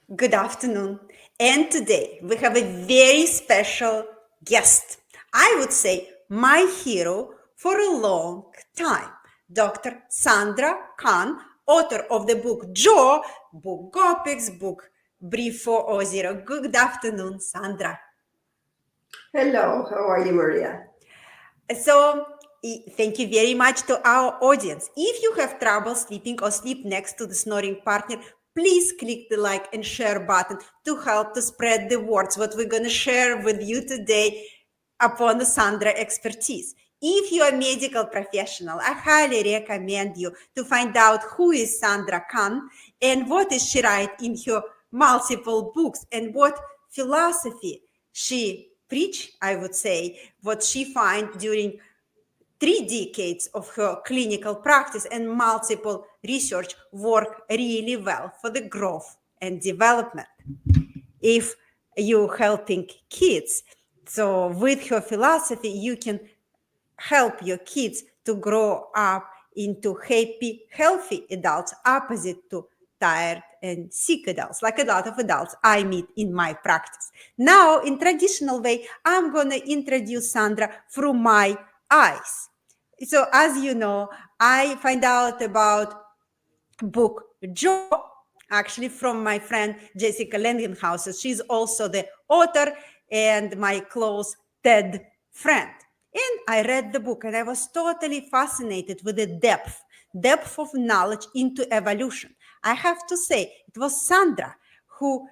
Good afternoon. And today we have a very special guest. I would say my hero for a long time, Dr. Sandra Kahn, author of the book book GOPex, book Breathe 4.0. Good afternoon, Sandra. Hello, how are you, Maria? So, thank you very much to our audience. If you have trouble sleeping or sleep next to the snoring partner, please click the like and share button to help to spread the words what we're going to share with you today upon the Sandra expertise. If you're a medical professional, I highly recommend you to find out who is Sandra Kahn and what is she write in her multiple books and what philosophy she preach, I would say, what she find during 3 decades of her clinical practice and multiple research work really well for the growth and development. If you're helping kids, so with her philosophy, you can help your kids to grow up into happy, healthy adults, opposite to tired and sick adults, like a lot of adults I meet in my practice. Now, in traditional way, I'm going to introduce Sandra through my eyes. So, as you know, I find out about book Joe, actually from my friend Jessica Langenhauser. She's also the author and my close TED friend. And I read the book and I was totally fascinated with the depth of knowledge into evolution. I have to say, it was Sandra who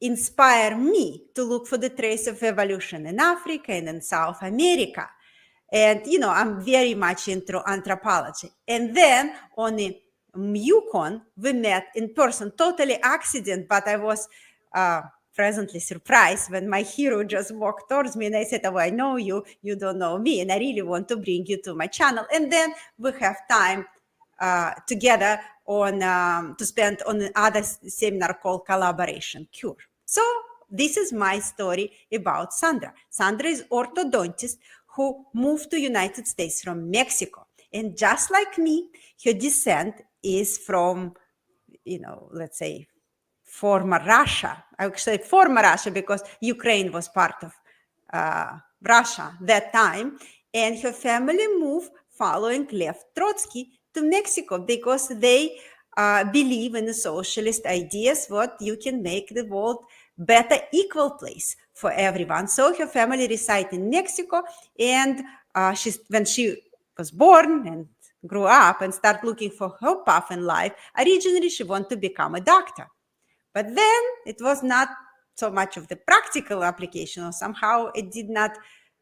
inspired me to look for the trace of evolution in Africa and in South America. And, I'm very much into anthropology. And then on a Yukon, we met in person, totally accident, but I was presently surprised when my hero just walked towards me and I said, oh, I know you, you don't know me, and I really want to bring you to my channel. And then we have time together on to spend on another seminar called Collaboration Cure. So this is my story about Sandra. Sandra is orthodontist who moved to United States from Mexico. And just like me, her descent is from, let's say, former Russia. I would say former Russia because Ukraine was part of Russia that time. And her family moved following Lev Trotsky to Mexico because they believe in the socialist ideas, what you can make the world better, equal place for everyone. So her family resided in Mexico, and when she was born and grew up and started looking for her path in life, originally she wanted to become a doctor. But then it was not so much of the practical application, or somehow it did not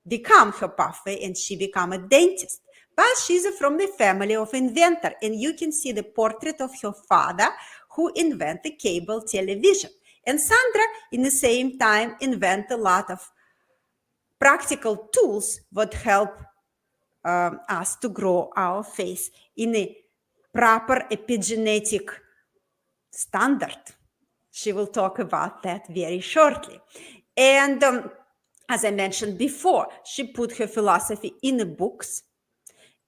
become her pathway, and she became a dentist. But she's from the family of inventor, and you can see the portrait of her father who invented cable television. And Sandra, in the same time, invented a lot of practical tools that help us to grow our face in a proper epigenetic standard. She will talk about that very shortly. And as I mentioned before, she put her philosophy in the books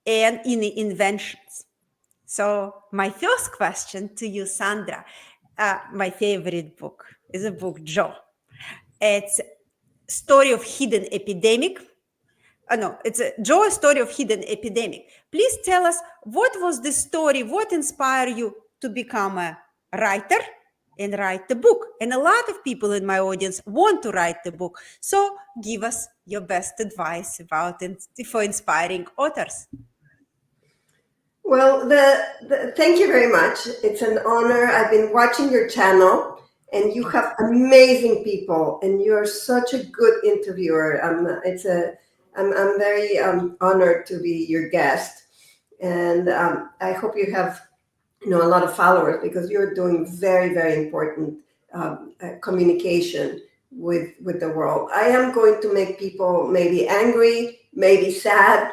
and in the inventions. So my first question to you, Sandra, my favorite book is a book, Joe. It's story of hidden epidemic. No, it's a Joe story of hidden epidemic. Please tell us what was the story, what inspired you to become a writer and write the book. And a lot of people in my audience want to write the book. So give us your best advice about for inspiring authors. Well, thank you very much. It's an honor. I've been watching your channel, and you have amazing people, and you're such a good interviewer. I'm very honored to be your guest, and I hope you have a lot of followers because you're doing very, very important communication with the world. I am going to make people maybe angry, maybe sad,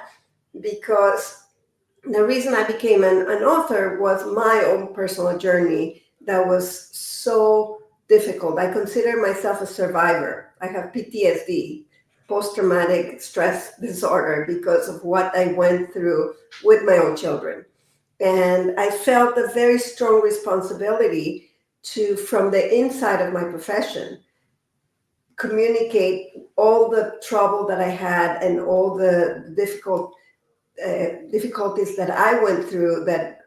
because the reason I became an author was my own personal journey that was so difficult. I consider myself a survivor. I have PTSD, post-traumatic stress disorder, because of what I went through with my own children. And I felt a very strong responsibility to, from the inside of my profession, communicate all the trouble that I had and all the difficulties that I went through that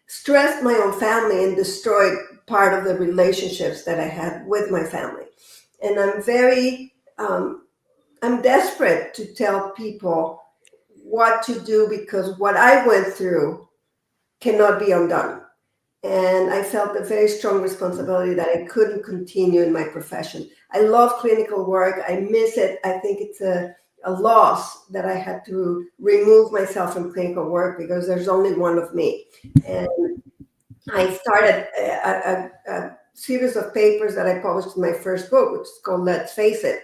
stressed my own family and destroyed part of the relationships that I had with my family. And I'm desperate to tell people what to do, because what I went through cannot be undone. And I felt a very strong responsibility that I couldn't continue in my profession. I love clinical work. I miss it. I think it's a loss that I had to remove myself from clinical work because there's only one of me. And I started a series of papers that I published in my first book, which is called Let's Face It.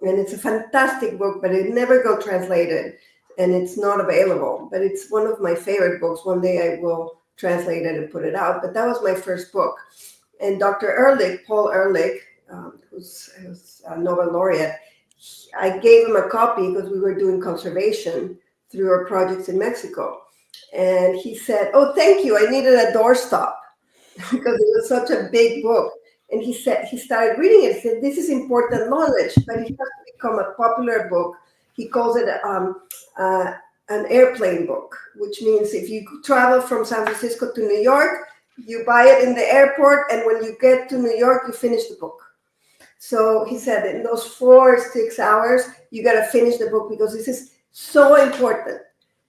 And it's a fantastic book, but it never got translated and it's not available. But it's one of my favorite books. One day I will translate it and put it out. But that was my first book. And Dr. Ehrlich, Paul Ehrlich, who's a Nobel laureate, I gave him a copy because we were doing conservation through our projects in Mexico. And he said, "Oh, thank you. I needed a doorstop," because it was such a big book. And he said, he started reading it. He said, "This is important knowledge, but it has to become a popular book." He calls it an airplane book, which means if you travel from San Francisco to New York, you buy it in the airport, and when you get to New York, you finish the book. So he said, in those 4 or 6 hours, you got to finish the book because this is so important.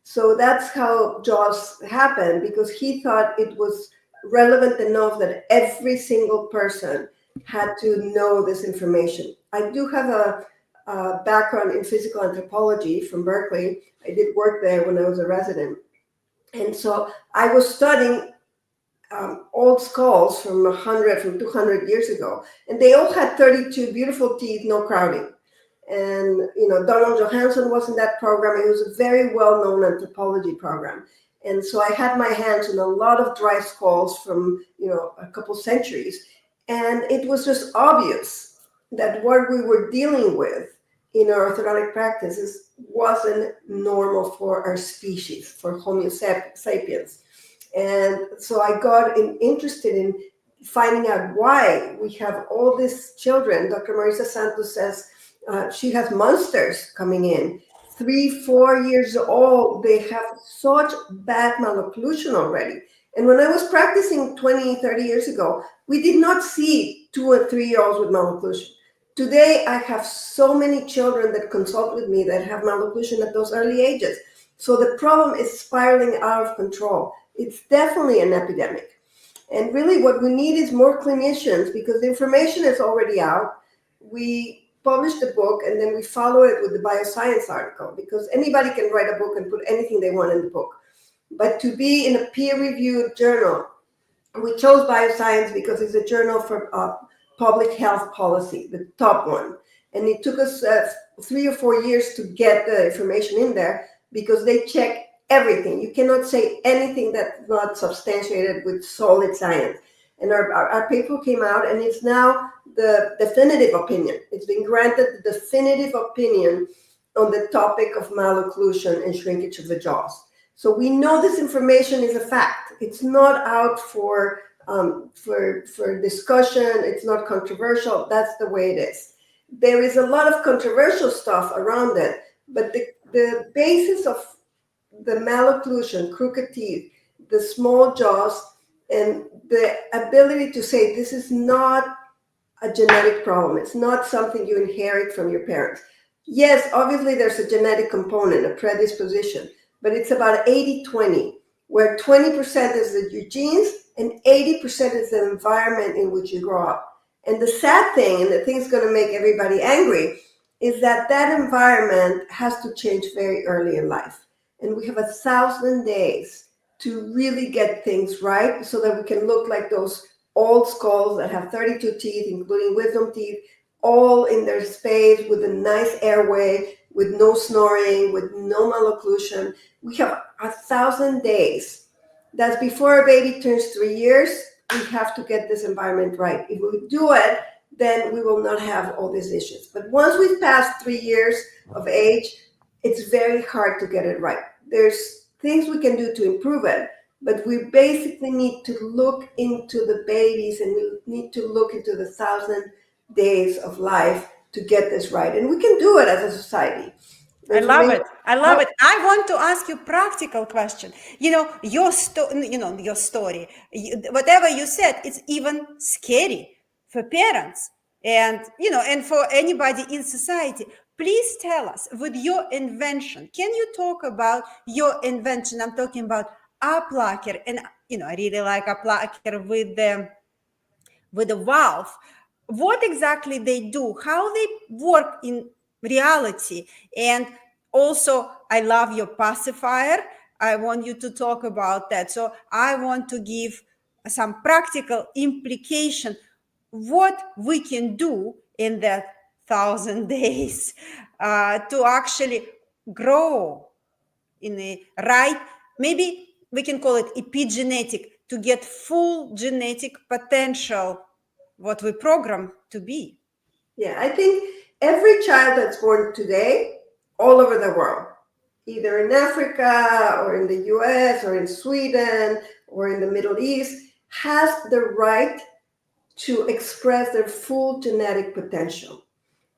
So that's how JAWS happened, because he thought it was relevant enough that every single person had to know this information. I do have a background in physical anthropology from Berkeley. I did work there when I was a resident. And so I was studying old skulls from 200 years ago. And they all had 32 beautiful teeth, no crowding. And, Donald Johansson was in that program. It was a very well-known anthropology program. And so I had my hands on a lot of dry skulls from, a couple centuries. And it was just obvious that what we were dealing with in our orthodontic practices wasn't normal for our species, for Homo sapiens. And so I got interested in finding out why we have all these children. Dr. Marisa Santos says she has monsters coming in. 3-4 years old, they have such bad malocclusion already. And when I was practicing 20-30 years ago, we did not see 2 or 3-year-olds with malocclusion. Today, I have so many children that consult with me that have malocclusion at those early ages. So the problem is spiraling out of control. It's definitely an epidemic. And really what we need is more clinicians, because the information is already out. We published the book and then we follow it with the bioscience article, because anybody can write a book and put anything they want in the book. But to be in a peer-reviewed journal, we chose bioscience because it's a journal for public health policy, the top one. And it took us 3 or 4 years to get the information in there, because they check everything. You cannot say anything that's not substantiated with solid science. And our paper came out, and it's now the definitive opinion. It's been granted the definitive opinion on the topic of malocclusion and shrinkage of the jaws. So we know this information is a fact. It's not out for discussion. It's not controversial. That's the way it is. There is a lot of controversial stuff around it, but the basis of the malocclusion, crooked teeth, the small jaws, and the ability to say this is not a genetic problem. It's not something you inherit from your parents. Yes, obviously there's a genetic component, a predisposition, but it's about 80-20, where 20% is your genes and 80% is the environment in which you grow up. And the sad thing, and the thing that's going to make everybody angry, is that environment has to change very early in life. And we have 1,000 days to really get things right so that we can look like those old skulls that have 32 teeth, including wisdom teeth, all in their space with a nice airway, with no snoring, with no malocclusion. We have 1,000 days. That's before a baby turns 3 years. We have to get this environment right. If we do it, then we will not have all these issues. But once we've passed 3 years of age, it's very hard to get it right. There's things we can do to improve it, But we basically need to look into the babies, and we need to look into the 1,000 days of life to get this right. And we can do it as a society. I love it. I love it. I want to ask you practical question. Your story, whatever you said, it's even scary for parents and, and for anybody in society. Please tell us, with your invention, can you talk about your invention? I'm talking about appliquer, and, I really like appliquer with the valve. What exactly they do, how they work in reality. And also, I love your pacifier. I want you to talk about that. So I want to give some practical implication, what we can do in that 1,000 days to actually grow in a right, maybe we can call it epigenetic, to get full genetic potential, what we program to be. Yeah, I think every child that's born today, all over the world, either in Africa or in the US or in Sweden or in the Middle East, has the right to express their full genetic potential.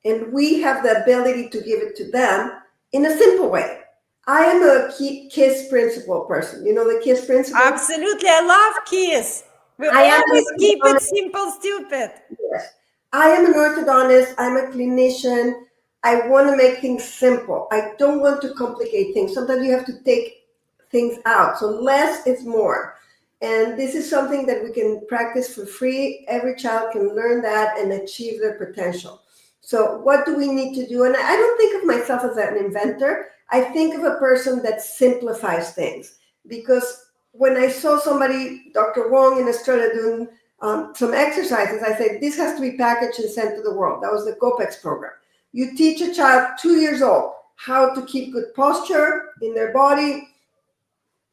And we have the ability to give it to them in a simple way. I am a KISS principle person. You know the KISS principle? Absolutely. I love KISS. We I am always keep it simple, stupid. Yes. I am an orthodontist. I'm a clinician. I want to make things simple. I don't want to complicate things. Sometimes you have to take things out. So less is more. And this is something that we can practice for free. Every child can learn that and achieve their potential. So what do we need to do? And I don't think of myself as an inventor. I think of a person that simplifies things. Because when I saw somebody, Dr. Wong in Australia, doing some exercises, I said, this has to be packaged and sent to the world. That was the GOPex program. You teach a child 2 years old how to keep good posture in their body,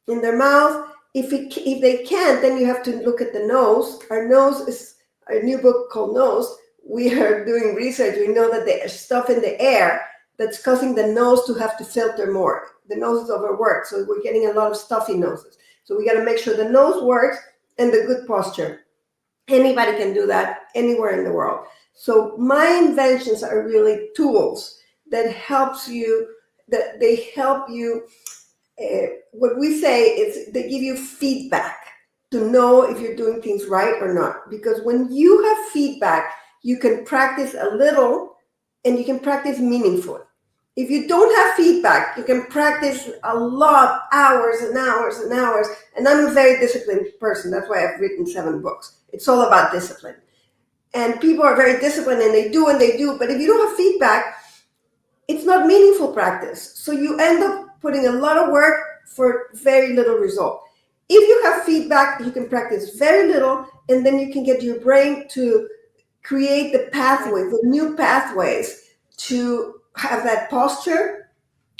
in their mouth. If they can't, then you have to look at the nose. Our nose is a new book called Nose. We are doing research. We know that there's stuff in the air that's causing the nose to have to filter more. The nose is overworked, so we're getting a lot of stuffy noses. So we got to make sure the nose works and the good posture. Anybody can do that anywhere in the world. So my inventions are really tools that helps you, that they help you. What we say is they give you feedback to know if you're doing things right or not. Because when you have feedback, you can practice a little and you can practice meaningfully. If you don't have feedback, you can practice a lot, hours and hours and hours. And I'm a very disciplined person. That's why I've written 7 books. It's all about discipline. And people are very disciplined and they do and they do. But if you don't have feedback, it's not meaningful practice. So you end up putting a lot of work for very little result. If you have feedback, you can practice very little, and then you can get your brain to create the pathways, the new pathways to have that posture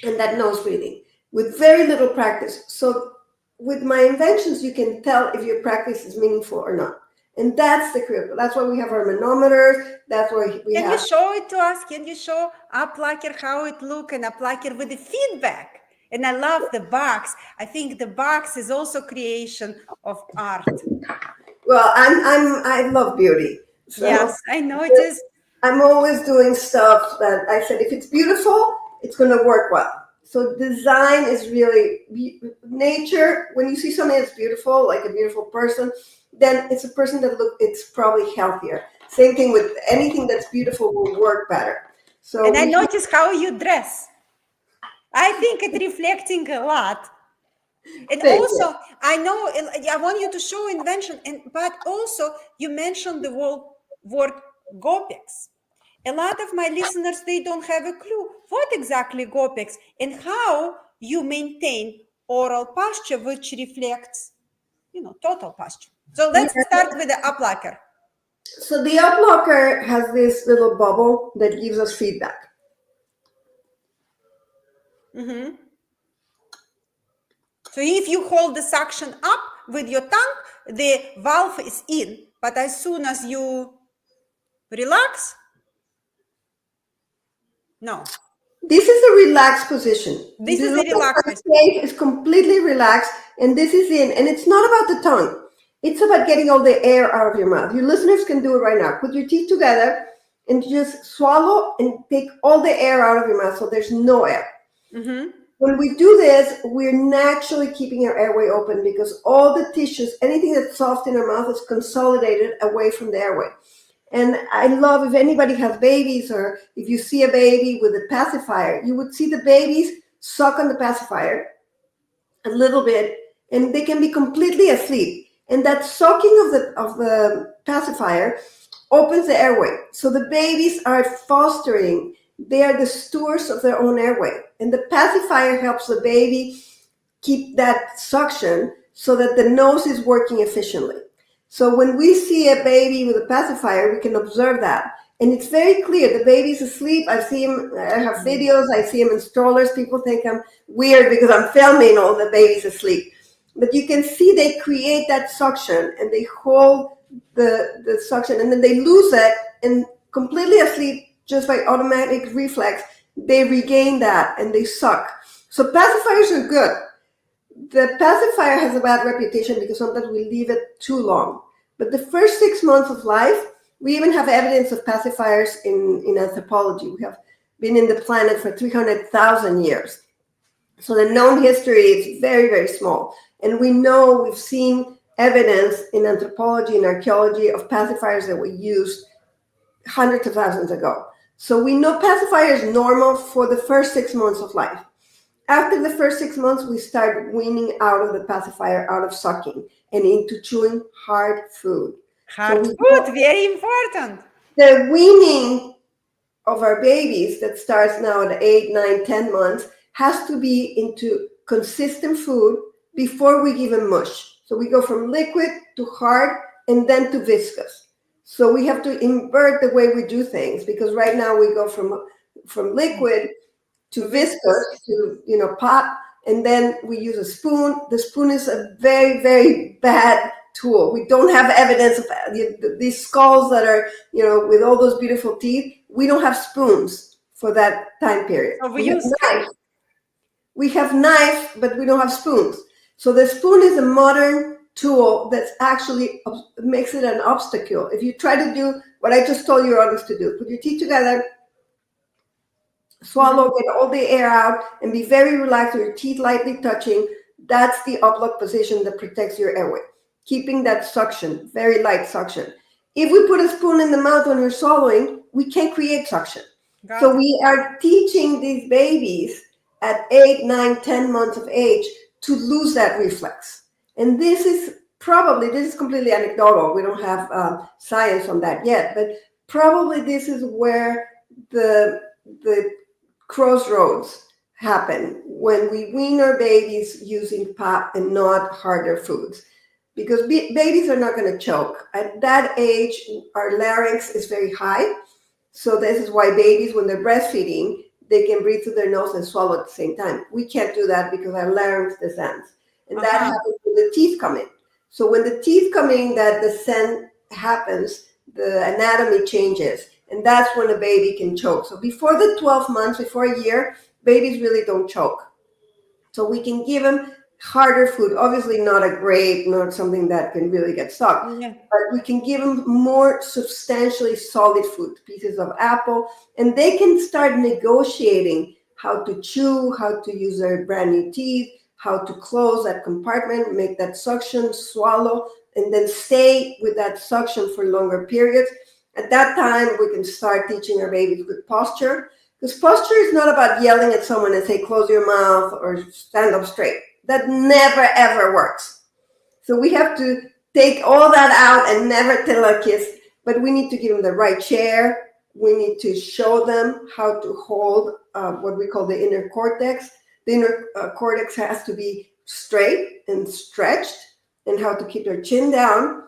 and that nose breathing with very little practice. So with my inventions, you can tell if your practice is meaningful or not. And that's the critical. That's why we have our manometers. That's why we Can have. you show it to us? Can you show appliquer how it look, and appliquer with the feedback? And I love the box. I think the box is also creation of art. Well, I love beauty. So yes, I know it is. I'm always doing stuff that I said, if it's beautiful, it's going to work well. So design is really nature. When you see something that's beautiful, like a beautiful person, then it's a person that it's probably healthier. Same thing with anything that's beautiful will work better. So and I notice how you dress. I think it's reflecting a lot. And also, I know I want you to show invention, but also you mentioned the word GOPex. A lot of my listeners, they don't have a clue what exactly GOPex and how you maintain oral posture, which reflects, total posture. So let's start with the appliquer. So the appliquer has this little bubble that gives us feedback. Mm-hmm. So if you hold the suction up with your tongue, the valve is in. But as soon as you relax, no. This is a relaxed position. This The is a lower relaxed back position. cave is completely relaxed, and this is in. And it's not about the tongue. It's about getting all the air out of your mouth. Your listeners can do it right now. Put your teeth together and just swallow and take all the air out of your mouth so there's no air. Mm-hmm. When we do this, we're naturally keeping our airway open because all the tissues, anything that's soft in our mouth is consolidated away from the airway. And I love, if anybody has babies or if you see a baby with a pacifier, you would see the babies suck on the pacifier a little bit and they can be completely asleep. And that sucking of the pacifier opens the airway. So the babies are fostering, they are the stewards of their own airway. And the pacifier helps the baby keep that suction so that the nose is working efficiently. So when we see a baby with a pacifier, we can observe that. And it's very clear. The baby's asleep. I see him, I have videos, I see him in strollers. People think I'm weird because I'm filming all the babies asleep. But you can see they create that suction and they hold the suction and then they lose it and completely asleep just by automatic reflex, they regain that and they suck. So pacifiers are good. The pacifier has a bad reputation because sometimes we leave it too long. But the first 6 months of life, we even have evidence of pacifiers in anthropology. We have been in the planet for 300,000 years. So the known history is very, very small. And we know we've seen evidence in anthropology and archaeology of pacifiers that were used hundreds of thousands ago. So we know pacifier is normal for the first 6 months of life. After the first 6 months, we start weaning out of the pacifier, out of sucking, and into chewing hard food. Hard food, very important. The weaning of our babies that starts now at 8, 9, 10 months has to be into consistent food before we give them mush. So we go from liquid to hard and then to viscous. So we have to invert the way we do things because right now we go from liquid to viscous to pop, and then we use a spoon. The spoon is a very, very bad tool. We don't have evidence of these skulls that are with all those beautiful teeth. We don't have spoons for that time period. So we use knives. We have knives, but we don't have spoons. So the spoon is a modern tool that actually makes it an obstacle. If you try to do what I just told your audience to do, put your teeth together, swallow, get all the air out, and be very relaxed with your teeth lightly touching. That's the uplock position that protects your airway, keeping that suction, very light suction. If we put a spoon in the mouth when you're swallowing, we can't create suction. So we are teaching these babies at 8, 9, 10 months of age to lose that reflex. And this is completely anecdotal. We don't have science on that yet, but probably this is where the crossroads happen when we wean our babies using pop and not harder foods, because babies are not going to choke. At that age, our larynx is very high. So this is why babies, when they're breastfeeding, they can breathe through their nose and swallow at the same time. We can't do that because our larynx descends. And that happens when the teeth come in. So when the teeth come in, that descent happens, the anatomy changes. And that's when a baby can choke. So before the 12 months, before a year, babies really don't choke. So we can give them harder food, obviously not a grape, not something that can really get stuck, but we can give them more substantially solid food, pieces of apple, and they can start negotiating how to chew, how to use their brand new teeth, how to close that compartment, make that suction, swallow, and then stay with that suction for longer periods. At that time, we can start teaching our babies good posture, because posture is not about yelling at someone and say, close your mouth or stand up straight. That never, ever works. So we have to take all that out and never tell our kids, but we need to give them the right chair. We need to show them how to hold what we call the inner cortex. The inner cortex has to be straight and stretched, and how to keep their chin down.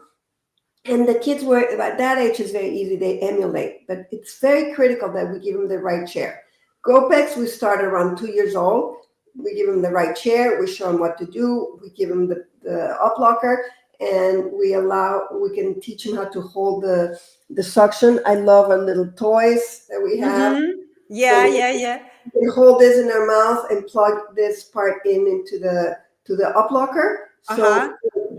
And the kids were, at that age, is very easy. They emulate, but it's very critical that we give them the right chair. GOPex, we start around 2 years old. We give them the right chair. We show them what to do. We give them the uplocker, and we can teach them how to hold the suction. I love our little toys that we have. Yeah. You can hold this in their mouth and plug this part into the up locker, so Uh-huh.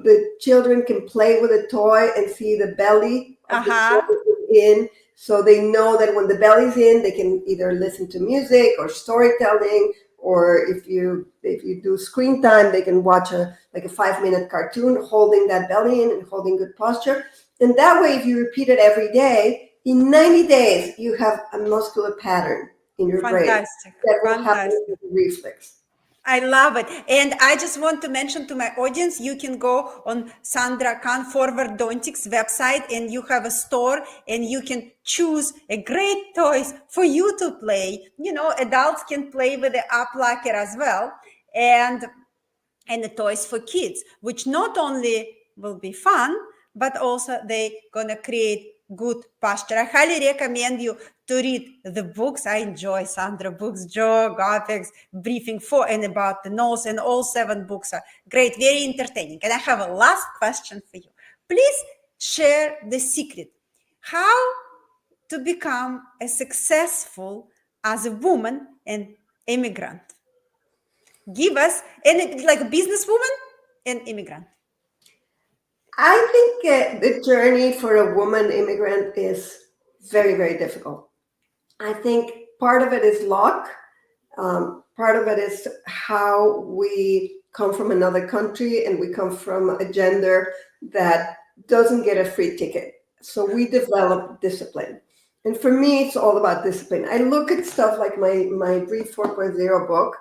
the children can play with a toy and see the belly of the Uh-huh. toy in, so they know that when the belly's in, they can either listen to music or storytelling, or if you do screen time, they can watch a 5-minute cartoon holding that belly in and holding good posture. And that way, if you repeat it every day, in 90 days, you have a muscular pattern in your brain Fantastic. that will happen Fantastic. with the reflex. I love it. And I just want to mention to my audience, you can go on Sandra Kahn Forwardontics website and you have a store and you can choose a great toys for you to play. You know, adults can play with the up locker as well. And the toys for kids, which not only will be fun, but also they gonna create good posture. I highly recommend you to read the books. I enjoy Sandra books, GOPex, Briefing for and About the Nose, and all 7 books are great, very entertaining. And I have a last question for you. Please share the secret. How to become as successful as a woman and immigrant? Give us, and like a businesswoman and immigrant. I think the journey for a woman immigrant is very, very difficult. I think part of it is luck. Part of it is how we come from another country and we come from a gender that doesn't get a free ticket. So we develop discipline. And for me, it's all about discipline. I look at stuff like my Breathe 4.0 book.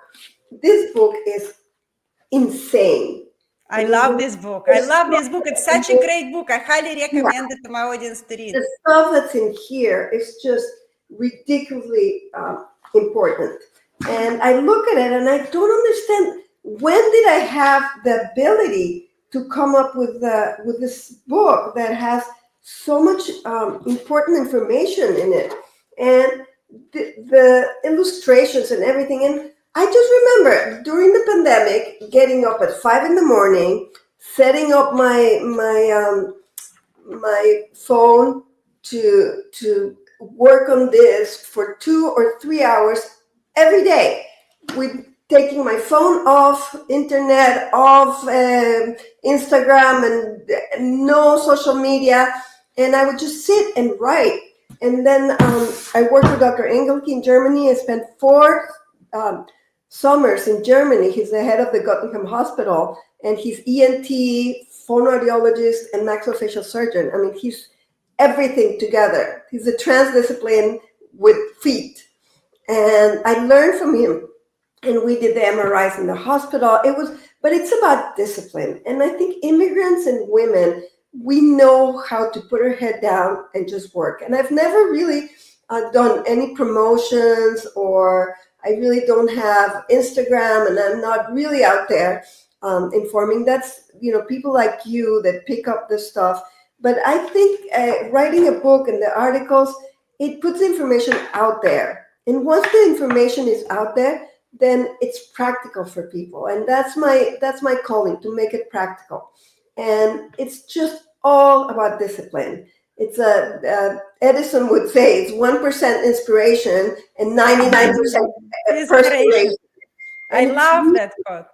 This book is insane. I love this book. I love this book. It's such a great book. I highly recommend it to my audience to read. The stuff that's in here is just ridiculously important. And I look at it and I don't understand, when did I have the ability to come up with this book that has so much important information in it, and the illustrations and everything. And I just remember during the pandemic getting up at 5 in the morning, setting up my phone to work on this for 2 or 3 hours every day, with taking my phone off, internet off, Instagram, and no social media, and I would just sit and write. And then I worked with Dr. Engelke in Germany. I spent 4 summers in Germany. He's the head of the Göttingen Hospital, and he's ENT, phonoaudiologist, and maxillofacial surgeon. I mean, he's everything together. He's a transdiscipline with feet. And I learned from him. And we did the MRIs in the hospital. But it's about discipline. And I think immigrants and women, we know how to put our head down and just work. And I've never really done any promotions, or I really don't have Instagram, and I'm not really out there informing. That's, people like you that pick up this stuff. But I think writing a book and the articles, it puts information out there. And once the information is out there, then it's practical for people. And that's my calling, to make it practical. And it's just all about discipline. It's Edison would say it's 1% inspiration and 99% perspiration. I love that quote.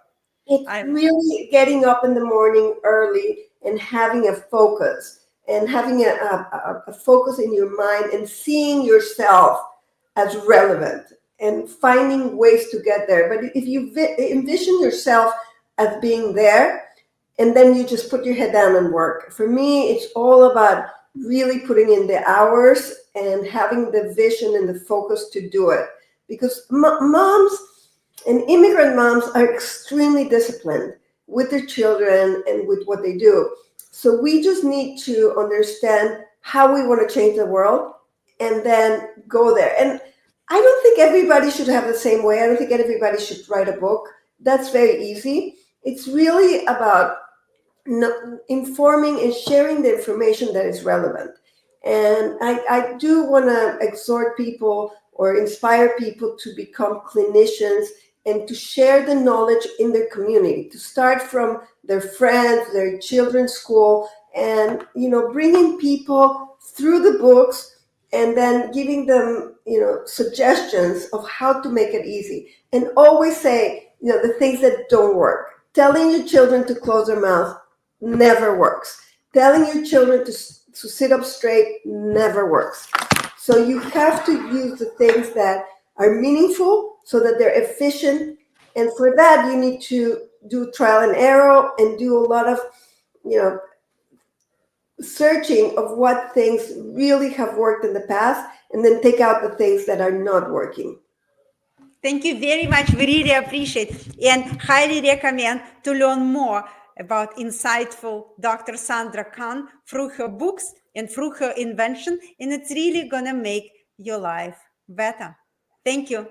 It's really getting up in the morning early and having a focus, and having a focus in your mind, and seeing yourself as relevant and finding ways to get there. But if you envision yourself as being there, and then you just put your head down and work. For me, it's all about really putting in the hours and having the vision and the focus to do it. Because moms and immigrant moms are extremely disciplined with their children and with what they do. So we just need to understand how we want to change the world and then go there. And I don't think everybody should have the same way. I don't think everybody should write a book. That's very easy. It's really about informing and sharing the information that is relevant. And I do want to exhort people or inspire people to become clinicians and to share the knowledge in their community, to start from their friends, their children's school, and bringing people through the books and then giving them, suggestions of how to make it easy. And always say, the things that don't work. Telling your children to close their mouth never works. Telling your children to sit up straight never works. So you have to use the things that are meaningful so that they're efficient. And for that, you need to do trial and error and do a lot of, searching of what things really have worked in the past, and then take out the things that are not working. Thank you very much. We really appreciate and highly recommend to learn more about insightful Dr. Sandra Kahn through her books and through her invention. And it's really going to make your life better. Thank you.